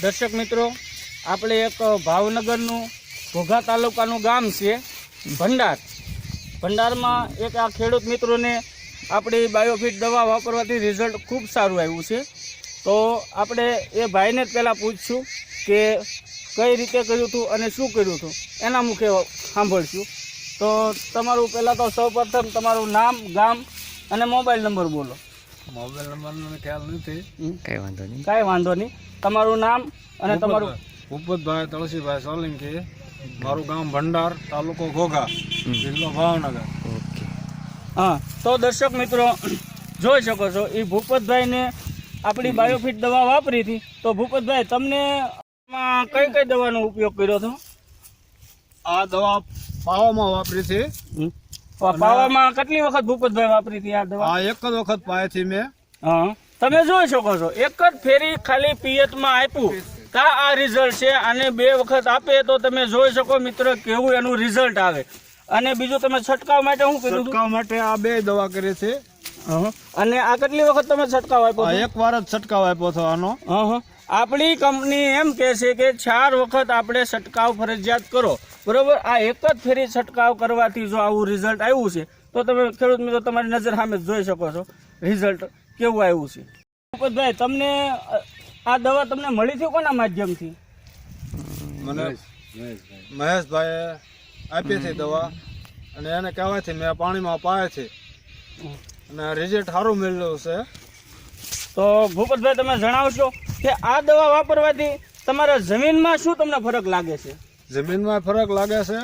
દર્શક મિત્રો, આપણે એક ભાવનગરનું ઘોઘા તાલુકાનું ગામ છે ભંડાર. ભંડારમાં એક આ ખેડૂત મિત્રોને આપણી બાયોફિટ દવા વાપરવાથી રિઝલ્ટ ખૂબ સારું આવ્યું છે. તો આપણે એ ભાઈને જ પહેલાં પૂછશું કે કઈ રીતે કર્યું હતું અને શું કર્યું હતું, એના મુખે સાંભળશું. તો તમારું પહેલાં તો સૌપ્રથમ તમારું નામ, ગામ અને મોબાઈલ નંબર બોલો. મોબાઈલ નંબરનો ખ્યાલ નથી. કાંઈ વાંધો નહીં. તમારું નામ અને તમારું. ભૂપતભાઈ તુલસીભાઈ સોલંકી, મારું ગામ ભંડાર, તાલુકો ઘોઘા, જિલ્લો ભાવનગર. હા, તો દર્શક મિત્રો જોઈ શકો છો, એ ભૂપતભાઈને આપણી બાયોફિટ દવા વાપરી હતી. તો ભૂપતભાઈ, તમને કઈ કઈ દવાનો ઉપયોગ કર્યો હતો? આ દવા પાવામાં વાપરી છે. પાવામાં કેટલી વખત ભૂપતભાઈ વાપરી હતી આ દવા? આ એક જ વખત પાયથી મેં. હા, તમે જોઈ શકો છો, એક જ ફેરી ખાલી પિયતમાં આપ્યું કા આ રિઝલ્ટ છે. અને 2 વખત આપે તો તમે જોઈ શકો મિત્રો કેવું એનું રિઝલ્ટ આવે. અને બીજું તમે છંટકાવ માટે શું કર્યું? છંટકાવ માટે આ 2 દવા કરી છે. અને આ કેટલી વખત તમે છંટકાવ આપ્યો? એક વાર જ છંટકાવ આપ્યો હતો આનો. આપણી કંપની એમ કહે છે કે 4 વખત આપણે છંટકાવ ફરજિયાત કરો, બરોબર. આ એક જ ફેરી છંટકાવ કરવાથી જો આવું રિઝલ્ટ આવ્યું છે તો તમે ખેડૂત મિત્રો તમારી નજર સામે જોઈ શકો છો રિઝલ્ટ કેવું આવ્યું છે. ભૂપતભાઈ, તમને આ દવા તમને મળી હતી કોના માધ્યમથી? મને મહેશભાઈએ આપી છે દવા, અને એને કહેવાથી મેં પાણીમાં પાય છે અને રિઝલ્ટ સારું મળ્યું છે. તો ભૂપતભાઈ, તમે જણાવશો કે આ દવા વાપરવાથી તમારા જમીનમાં શું તમને ફરક લાગે છે? જમીનમાં ફરક લાગે છે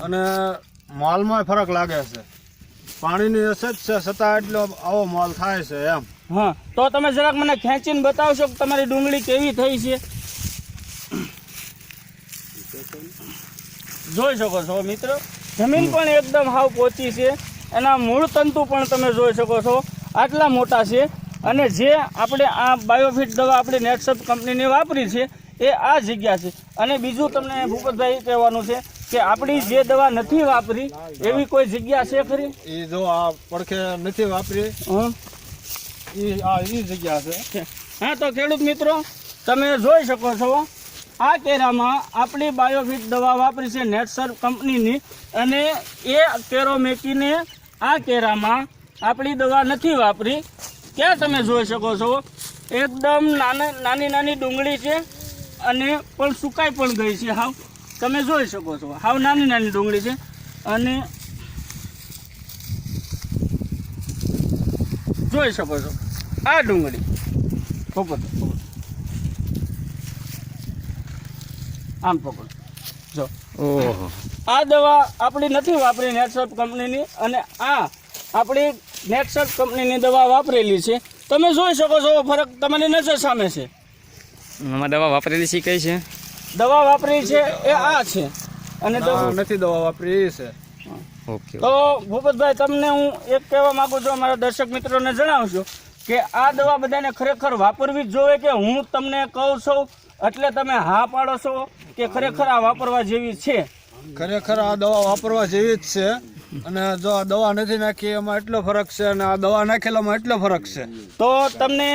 અને માલમાં ફરક લાગે છે. પાણીની અછત છે છતાં એટલો આવો માલ થાય છે એમ. હા, તો તમે જરાક મને ખેંચીને બતાવશો કે તમારી ડુંગળી કેવી થઈ છે? જોઈ શકો છો મિત્રો, જમીન પણ એકદમ હાવ પોચી છે. એના મૂળ તંતુ પણ તમે જોઈ શકો છો આટલા મોટા છે. અને જે આપણે આ બાયોફિટ દવા આપણી નેટસપ કંપનીની વાપરી છે એ આ જગ્યા છે. અને બીજું તમને ભૂપતભાઈ કહેવાનું છે કે આપણી જે દવા નથી વાપરી એવી કોઈ જગ્યા છે ખરી? એ જો આ પડખે નથી વાપરી, એ જગ્યા છે. હા, તો ખેડૂત મિત્રો તમે જોઈ શકો છો, આ કેરામાં આપણી બાયોફિટ દવા વાપરી છે નેટસપ કંપનીની. અને એ કેરો મેકીને આ કેરામાં આપણી દવા નથી વાપરી. ક્યાં તમે જોઈ શકો છો એકદમ નાની નાની ડુંગળી છે અને પણ સુકાઈ પણ ગઈ છે હાવ. તમે જોઈ શકો છો હાવ નાની નાની ડુંગળી છે. અને જોઈ શકો છો આ ડુંગળી પકડો, આમ પકડો જો. આ દવા આપણી નથી વાપરી નેટસપ કંપનીની, અને આ આપણી નેટસપ કંપનીની દવા વાપરેલી છે. તમે જોઈ શકો છો ફરક તમારી નજર સામે છે. દવા વાપરેલી છે કઈ છે? દવા વાપરી છે એ આ છે, અને નથી દવા વાપરી એ છે. ઓકે. તો ભૂપતભાઈ, તમને હું એક કહેવા માંગુ છું, અમારા દર્શક મિત્રોને જણાવશો કે આ દવા બધાને ખરેખર વાપરવી જ જોઈએ, કે હું તમને કહું છું એટલે તમે હા પાડો છો કે ખરેખર આ વાપરવા જેવી છે? ખરેખર આ દવા વાપરવા જેવી જ છે. અને જો આ દવા નથી નાખી એમાં એટલો ફરક છે, અને આ દવા નાખેલામાં એટલો ફરક છે. તો તમને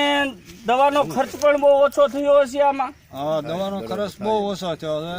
દવાનો ખર્ચ પણ બહુ ઓછો થયો હશે આમાં? હા, દવાનો ખર્ચ બહુ ઓછો થયો છે.